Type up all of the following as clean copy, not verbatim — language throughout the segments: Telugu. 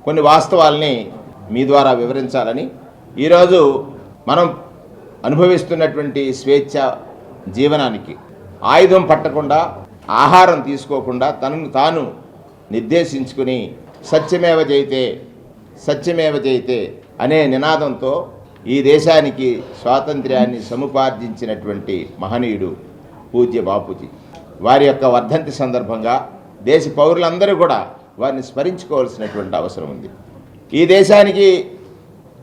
కొన్ని వాస్తవాల్ని మీ ద్వారా వివరించాలని ఈరోజు మనం అనుభవిస్తున్నటువంటి స్వేచ్ఛ జీవనానికి ఆయుధం పట్టకుండా ఆహారం తీసుకోకుండా తనను తాను నిర్దేశించుకుని సత్యమేవ జయతే సత్యమేవ జయతే అనే నినాదంతో ఈ దేశానికి స్వాతంత్ర్యాన్ని సముపార్జించినటువంటి మహనీయుడు పూజ్య బాపూజీ. వారి యొక్క వర్ధంతి సందర్భంగా దేశ పౌరులందరూ కూడా వారిని స్మరించుకోవాల్సినటువంటి అవసరం ఉంది. ఈ దేశానికి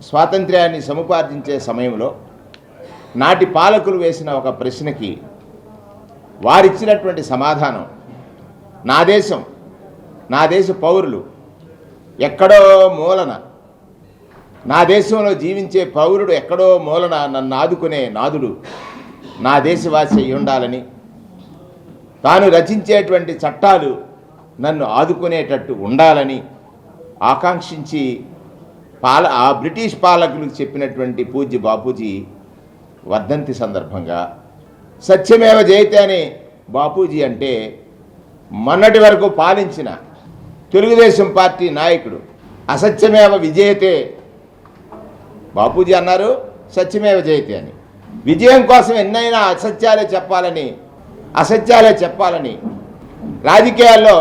స్వాతంత్ర్యాన్ని సముపార్జించే సమయంలో నాటి పాలకులు వేసిన ఒక ప్రశ్నకి వారిచ్చినటువంటి సమాధానం, నా దేశ పౌరులు ఎక్కడో మూలన, నా దేశంలో జీవించే పౌరుడు ఎక్కడో మూలన నన్ను ఆదుకునే నాదుడు నా దేశవాసి అయి ఉండాలని, తాను రచించేటువంటి చట్టాలు నన్ను ఆదుకునేటట్టు ఉండాలని ఆకాంక్షించి ఆ బ్రిటిష్ పాలకులకు చెప్పినటువంటి పూజ్య బాపూజీ వర్ధంతి సందర్భంగా సత్యమేవ జయతే అనే బాపూజీ అంటే మొన్నటి వరకు పాలించిన తెలుగుదేశం పార్టీ నాయకుడు అసత్యమేవ విజయతే, బాపూజీ అన్నారు సత్యమేవ జయతే అని. విజయం కోసం ఎన్నైనా అసత్యాలే చెప్పాలని రాజకీయాల్లో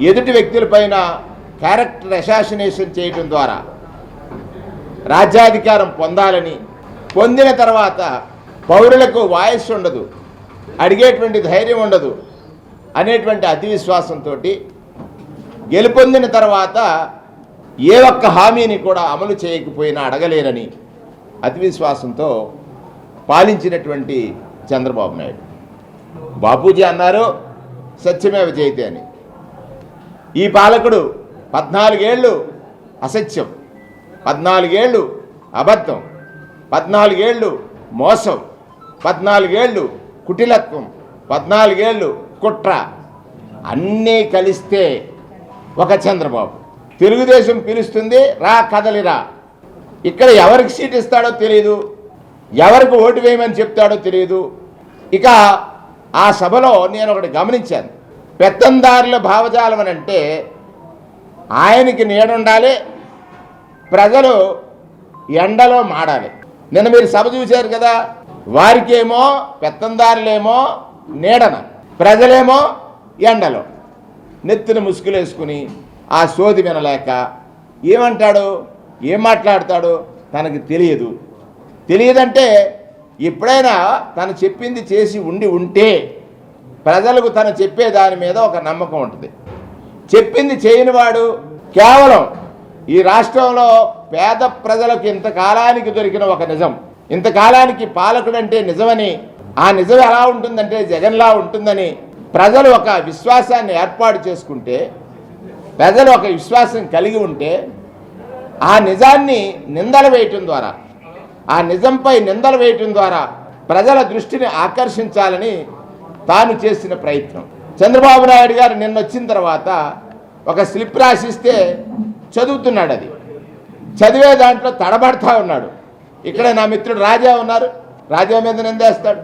ఎదుటి వ్యక్తులపైన క్యారెక్టర్ అసాసినేషన్ చేయడం ద్వారా రాజ్యాధికారం పొందాలని, పొందిన తర్వాత పౌరులకు వాయిస్ ఉండదు, అడిగేటువంటి ధైర్యం ఉండదు అనేటువంటి అతి విశ్వాసంతో గెలుపొందిన తర్వాత ఏ ఒక్క హామీని కూడా అమలు చేయకపోయినా అడగలేరని అతి విశ్వాసంతో పాలించినటువంటి చంద్రబాబు నాయుడు. బాపూజీ అన్నారు సత్యమేవ జయతే అని. ఈ పాలకుడు 14 ఏళ్ళు అసత్యం, 14 ఏళ్ళు అబద్ధం, 14 ఏళ్ళు మోసం, 14 ఏళ్ళు కుటిలత్వం, 14 ఏళ్ళు కుట్ర అన్నీ కలిస్తే ఒక చంద్రబాబు. తెలుగుదేశం పిలుస్తుంది, రా కదలిరా. ఇక్కడ ఎవరికి సీట్ ఇస్తాడో తెలియదు, ఎవరికి ఓటు వేయమని చెప్తాడో తెలియదు. ఇక ఆ సభలో నేను ఒకటి గమనించాను, పెత్తందారుల భావజాలం అని అంటే ఆయనకి నీడుండాలి, ప్రజలు ఎండలో మాడాలి. నిన్న మీరు సభ చూశారు కదా, వారికేమో పెత్తందారులేమో నీడన, ప్రజలేమో ఎండలో నెత్తిన ముసుగులేసుకుని ఆ సోది వినలేక ఏం మాట్లాడతాడో తనకు తెలియదంటే ఎప్పుడైనా తను చెప్పింది చేసి ఉంటే ప్రజలకు తను చెప్పే దాని మీద ఒక నమ్మకం ఉంటుంది. చెప్పింది చేయనివాడు కేవలం ఈ రాష్ట్రంలో పేద ప్రజలకు ఇంతకాలానికి దొరికిన ఒక నిజం, ఇంతకాలానికి పాలకుడంటే నిజమని, ఆ నిజం ఎలా ఉంటుందంటే జగన్లా ఉంటుందని ప్రజలు ఒక విశ్వాసాన్ని ఏర్పాటు చేసుకుంటే, ప్రజలు ఒక విశ్వాసం కలిగి ఉంటే ఆ నిజాన్ని నిందలు వేయటం ద్వారా, ఆ నిజంపై నిందలు వేయటం ద్వారా ప్రజల దృష్టిని ఆకర్షించాలని తాను చేసిన ప్రయత్నం. చంద్రబాబు నాయుడు గారు నిన్న వచ్చిన తర్వాత ఒక స్లిప్ రాసిస్తే చదువుతున్నాడు, అది చదివే దాంట్లో తడబడతా ఉన్నాడు. ఇక్కడ నా మిత్రుడు రాజా ఉన్నారు, రాజా మీద నిందేస్తాడు,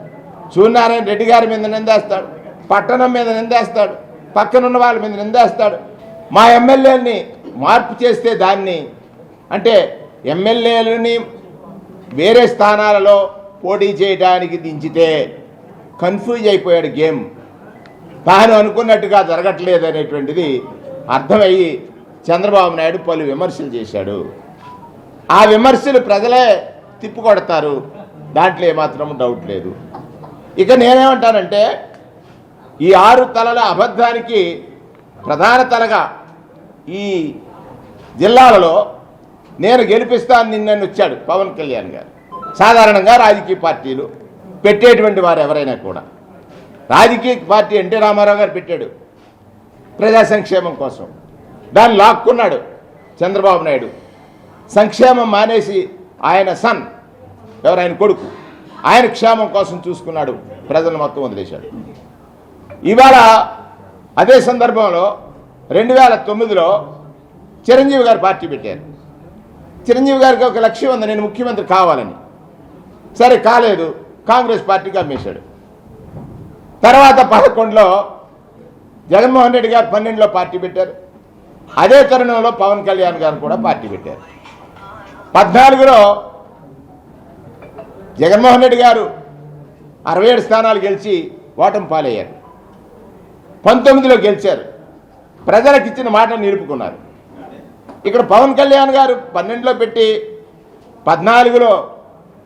సూర్యనారాయణ రెడ్డి గారి మీద నిందేస్తాడు, పట్టణం మీద నిందేస్తాడు, పక్కనున్న వాళ్ళ మీద నిందేస్తాడు. మా ఎమ్మెల్యేలని మార్పు చేస్తే దాన్ని, అంటే ఎమ్మెల్యేలని వేరే స్థానాలలో పోటీ చేయడానికి దించితే కన్ఫ్యూజ్ అయిపోయాడు గేమ్, తాను అనుకున్నట్టుగా జరగట్లేదు అనేటువంటిది అర్థమయ్యి చంద్రబాబు నాయుడు పలు విమర్శలు చేశాడు. ఆ విమర్శలు ప్రజలే తిప్పుకొడతారు, దాంట్లో ఏమాత్రం డౌట్ లేదు. ఇక నేనేమంటానంటే, ఈ 6 తలల అబద్ధానికి ప్రధాన తలగా ఈ జిల్లాలలో నేను గెలిపిస్తాను నిన్నను వచ్చాడు పవన్ కళ్యాణ్ గారు. సాధారణంగా రాజకీయ పార్టీలు పెట్టేటువంటి వారు ఎవరైనా కూడా, రాజకీయ పార్టీ ఎన్టీ రామారావు గారు పెట్టాడు ప్రజా సంక్షేమం కోసం, దాన్ని లాక్కున్నాడు చంద్రబాబు నాయుడు. సంక్షేమం మానేసి ఆయన సన్, ఆయన కొడుకు, ఆయన క్షేమం కోసం చూసుకున్నాడు, ప్రజలను మొత్తం వదిలేశాడు. ఇవాళ అదే సందర్భంలో 2009లో చిరంజీవి గారు పార్టీ పెట్టారు. చిరంజీవి గారికి ఒక లక్ష్యం ఉంది, నేను ముఖ్యమంత్రి కావాలని. సరే కాలేదు, కాంగ్రెస్ పార్టీకి అమ్మేశాడు. తర్వాత 11లో జగన్మోహన్ రెడ్డి గారు 12లో పార్టీ పెట్టారు. అదే తరుణంలో పవన్ కళ్యాణ్ గారు కూడా పార్టీ పెట్టారు. 14లో జగన్మోహన్ రెడ్డి గారు 67 స్థానాలు గెలిచి ఓటమి పాలయ్యారు. 19లో గెలిచారు. ప్రజలకు ఇచ్చిన మాట నిలుపుకున్నారు. ఇక్కడ పవన్ కళ్యాణ్ గారు 12లో పెట్టి 14లో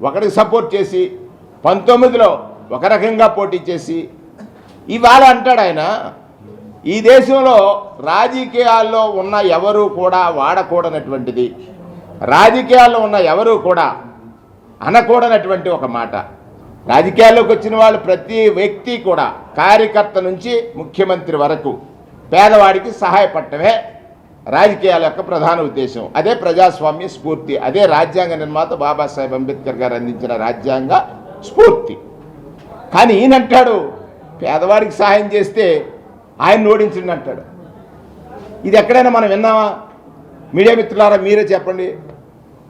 ఒకరికి సపోర్ట్ చేసి 19లో ఒక రకంగా పోటీ చేసి ఇవాళ అంటాడు ఆయన, ఈ దేశంలో రాజకీయాల్లో ఉన్న ఎవరు కూడా వాడకూడనటువంటిది, రాజకీయాల్లో ఉన్న ఎవరు కూడా అనకూడనటువంటి ఒక మాట. రాజకీయాల్లోకి వచ్చిన వాళ్ళు ప్రతి వ్యక్తి కూడా కార్యకర్త నుంచి ముఖ్యమంత్రి వరకు పేదవాడికి సహాయపడటమే రాజకీయాల యొక్క ప్రధాన ఉద్దేశం. అదే ప్రజాస్వామ్య స్ఫూర్తి, అదే రాజ్యాంగ నిర్మాత బాబాసాహెబ్ అంబేద్కర్ గారు అందించిన రాజ్యాంగ స్ఫూర్తి. కానీ ఈయనంటాడు పేదవాడికి సహాయం చేస్తే ఆయన ఓడించండి అంటాడు. ఇది ఎక్కడైనా మనం విన్నామా? మీడియా మిత్రులారా మీరే చెప్పండి.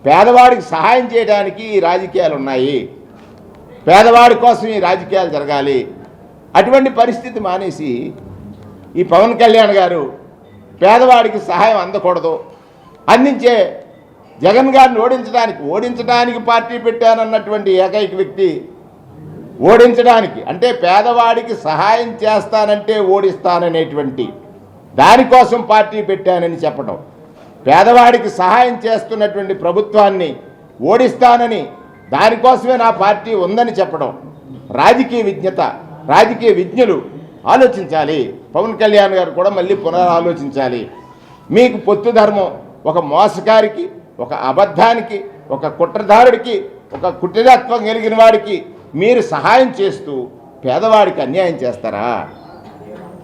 పేదవాడికి సహాయం చేయడానికి ఈ రాజకీయాలు ఉన్నాయి, పేదవాడి కోసం ఈ రాజకీయాలు జరగాలి. అటువంటి పరిస్థితి మానేసి ఈ పవన్ కళ్యాణ్ గారు పేదవాడికి సహాయం అందకూడదు, అందించే జగన్ గారిని ఓడించడానికి పార్టీ పెట్టానన్నటువంటి ఏకైక వ్యక్తి, ఓడించడానికి అంటే పేదవాడికి సహాయం చేస్తానంటే ఓడిస్తాననేటువంటి దానికోసం పార్టీ పెట్టానని చెప్పడం, పేదవాడికి సహాయం చేస్తున్నటువంటి ప్రభుత్వాన్ని ఓడిస్తానని దానికోసమే నా పార్టీ ఉందని చెప్పడం రాజకీయ విజ్ఞత, రాజకీయ విజ్ఞులు ఆలోచించాలి. పవన్ కళ్యాణ్ గారు కూడా మళ్ళీ పునరాలోచించాలి. మీకు పొత్తు ధర్మం ఒక మోసగారికి, ఒక అబద్ధానికి, ఒక కుట్రదారుడికి, ఒక కుట్రతత్వం కలిగిన వాడికి మీరు సహాయం చేస్తూ పేదవాడికి అన్యాయం చేస్తారా?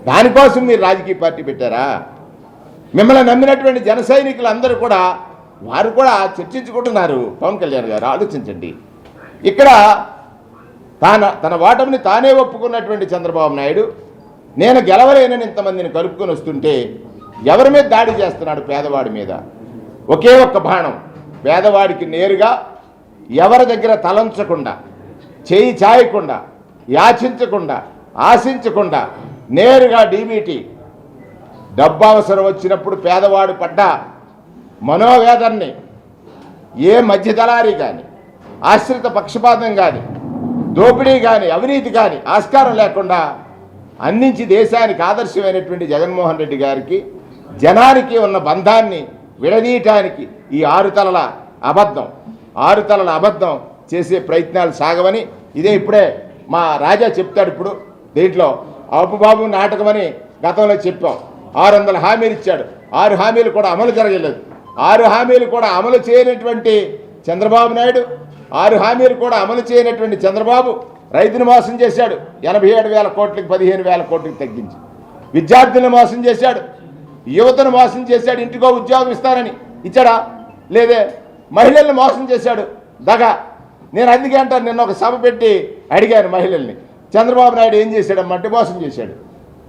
దానికోసం మీరు రాజకీయ పార్టీ పెట్టారా? మిమ్మల్ని నమ్మినటువంటి జన సైనికులందరూ కూడా వారు కూడా చర్చించుకుంటున్నారు. పవన్ కళ్యాణ్ గారు ఆలోచించండి. ఇక్కడ తన ఓటమిని తానే ఒప్పుకున్నటువంటి చంద్రబాబు నాయుడు నేను గెలవలేనని ఇంతమందిని కలుపుకొని వస్తుంటే ఎవరి మీద దాడి చేస్తున్నాడు? పేదవాడి మీద. ఒకే ఒక్క బాణం పేదవాడికి నేరుగా ఎవరి దగ్గర తలంచకుండా, చేయి చాయకుండా, యాచించకుండా, ఆశించకుండా నేరుగా డీబీటీ డబ్బు అవసరం వచ్చినప్పుడు పేదవాడు పడ్డ మనోవేదన్ని ఏ మధ్యదళారీ కానీ, ఆశ్రిత పక్షపాతం కానీ, దోపిడీ కానీ, అవినీతి కానీ ఆస్కారం లేకుండా అందించి దేశానికి ఆదర్శమైనటువంటి జగన్మోహన్ రెడ్డి గారికి జనానికి ఉన్న బంధాన్ని విడదీయటానికి ఈ ఆరు తలల అబద్ధం చేసే ప్రయత్నాలు సాగవని ఇదే ఇప్పుడే మా రాజా చెప్తాడు. ఇప్పుడు దీంట్లో అప్పుబాబు నాటకమని గతంలో చెప్పాం. 600 హామీలు ఇచ్చాడు. 6 హామీలు కూడా అమలు జరగలేదు. 6 హామీలు కూడా అమలు చేయనటువంటి చంద్రబాబు నాయుడు, 6 హామీలు కూడా అమలు చేయనటువంటి చంద్రబాబు రైతును మోసం చేశాడు. 87,000 కోట్లకి 15,000 కోట్లకి తగ్గించి విద్యార్థులను మోసం చేశాడు, యువతను మోసం చేశాడు. ఇంటికో ఉద్యోగం ఇస్తానని ఇచ్చాడా? లేదే. మహిళల్ని మోసం చేశాడు. దగా. నేను అందుకే అంటాను, నిన్న ఒక సభ పెట్టి అడిగాను మహిళల్ని, చంద్రబాబు నాయుడు ఏం చేశాడమ్మంటే మోసం చేశాడు.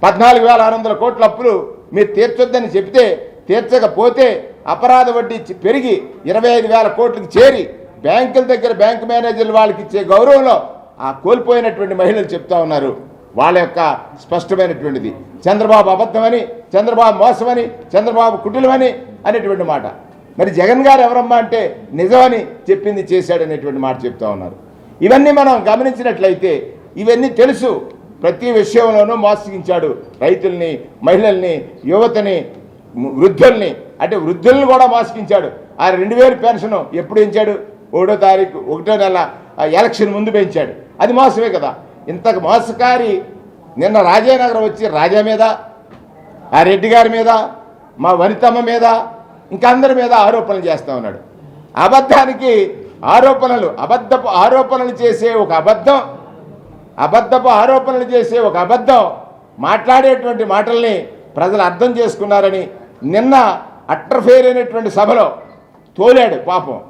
14,600 కోట్ల అప్పులు మీరు తీర్చొద్దని చెప్తే తీర్చకపోతే అపరాధ వడ్డీ పెరిగి 25,000 కోట్లకి చేరి బ్యాంకుల దగ్గర బ్యాంకు మేనేజర్లు వాళ్ళకి ఇచ్చే గౌరవంలో ఆ కోల్పోయినటువంటి మహిళలు చెప్తా ఉన్నారు. వాళ్ళ యొక్క స్పష్టమైనటువంటిది చంద్రబాబు అబద్ధమని, చంద్రబాబు మోసమని, చంద్రబాబు కుటిలమని అనేటువంటి మాట. మరి జగన్ గారు ఎవరమ్మా అంటే నిజమని చెప్పింది చేశాడు అనేటువంటి మాట చెప్తా ఉన్నారు. ఇవన్నీ మనం గమనించినట్లయితే ఇవన్నీ తెలుసు. ప్రతి విషయంలోనూ మోసగించాడు. రైతుల్ని, మహిళల్ని, యువతని, వృద్ధుల్ని, అంటే వృద్ధుల్ని కూడా మోసగించాడు. ఆ 2,000 పెన్షన్ ఎప్పుడు పెంచాడు? 1వ తారీఖు 1వ నెల ఎలక్షన్ ముందు పెంచాడు. అది మోసమే కదా. ఇంతకు మోసకారి నిన్న రాజానగరం వచ్చి రాజా మీద, ఆ రెడ్డి గారి మీద, మా వనితమ్మ మీద, ఇంకా అందరి మీద ఆరోపణలు చేస్తూ ఉన్నాడు. అబద్ధానికి ఆరోపణలు, అబద్ధపు ఆరోపణలు చేసే ఒక అబద్ధం మాట్లాడేటువంటి మాటల్ని ప్రజలు అర్థం చేసుకున్నారని నిన్న అట్రఫేర్ అయినటువంటి సభలో తోలాడు. పాపం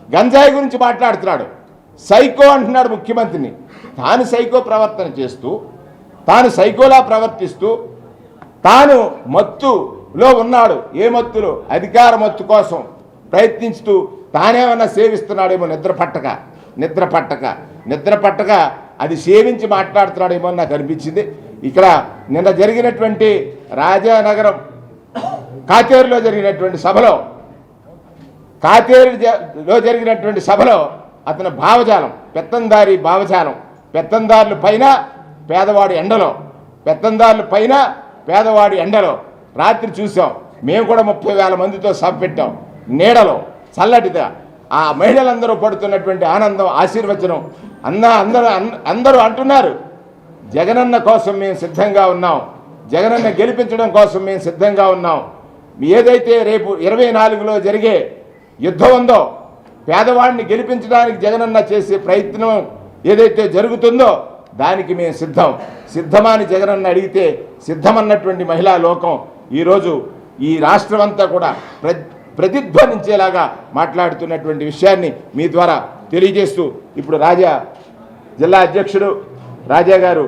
గంజాయి గురించి మాట్లాడుతున్నాడు. సైకో అంటున్నాడు ముఖ్యమంత్రిని. తాను సైకో ప్రవర్తన చేస్తూ, తాను సైకోలా ప్రవర్తిస్తూ, తాను మత్తులో ఉన్నాడు. ఏ మత్తులో? అధికార మత్తు కోసం ప్రయత్నిస్తూ తానేమన్నా సేవిస్తున్నాడేమో నిద్ర పట్టక అది సేవించి మాట్లాడుతున్నాడేమో నాకు అనిపించింది. ఇక్కడ నిన్న జరిగినటువంటి రాజానగరం కాతేరులో జరిగినటువంటి సభలో అతని భావజాలం, పెత్తందారి భావజాలం, పెత్తందారుల పైన పేదవాడి ఎండలో రాత్రి చూసాం. మేము కూడా 30,000 మందితో సభ పెట్టాం. నీడలో చల్లటిగా ఆ మహిళలందరూ పడుతున్నటువంటి ఆనందం, ఆశీర్వచనం అందరూ అంటున్నారు, జగనన్న కోసం మేము సిద్ధంగా ఉన్నాం, జగనన్న గెలిపించడం కోసం మేము సిద్ధంగా ఉన్నాం. ఏదైతే రేపు 24లో జరిగే యుద్ధం ఉందో, పేదవాడిని గెలిపించడానికి జగనన్న చేసే ప్రయత్నం ఏదైతే జరుగుతుందో దానికి మేము సిద్ధమని జగనన్న అడిగితే సిద్ధమన్నటువంటి మహిళా లోకం ఈరోజు ఈ రాష్ట్రం అంతా కూడా ప్రతిధ్వనించేలాగా మాట్లాడుతున్నటువంటి విషయాన్ని మీ ద్వారా తెలియజేస్తూ ఇప్పుడు జిల్లా అధ్యక్షుడు రాజా గారు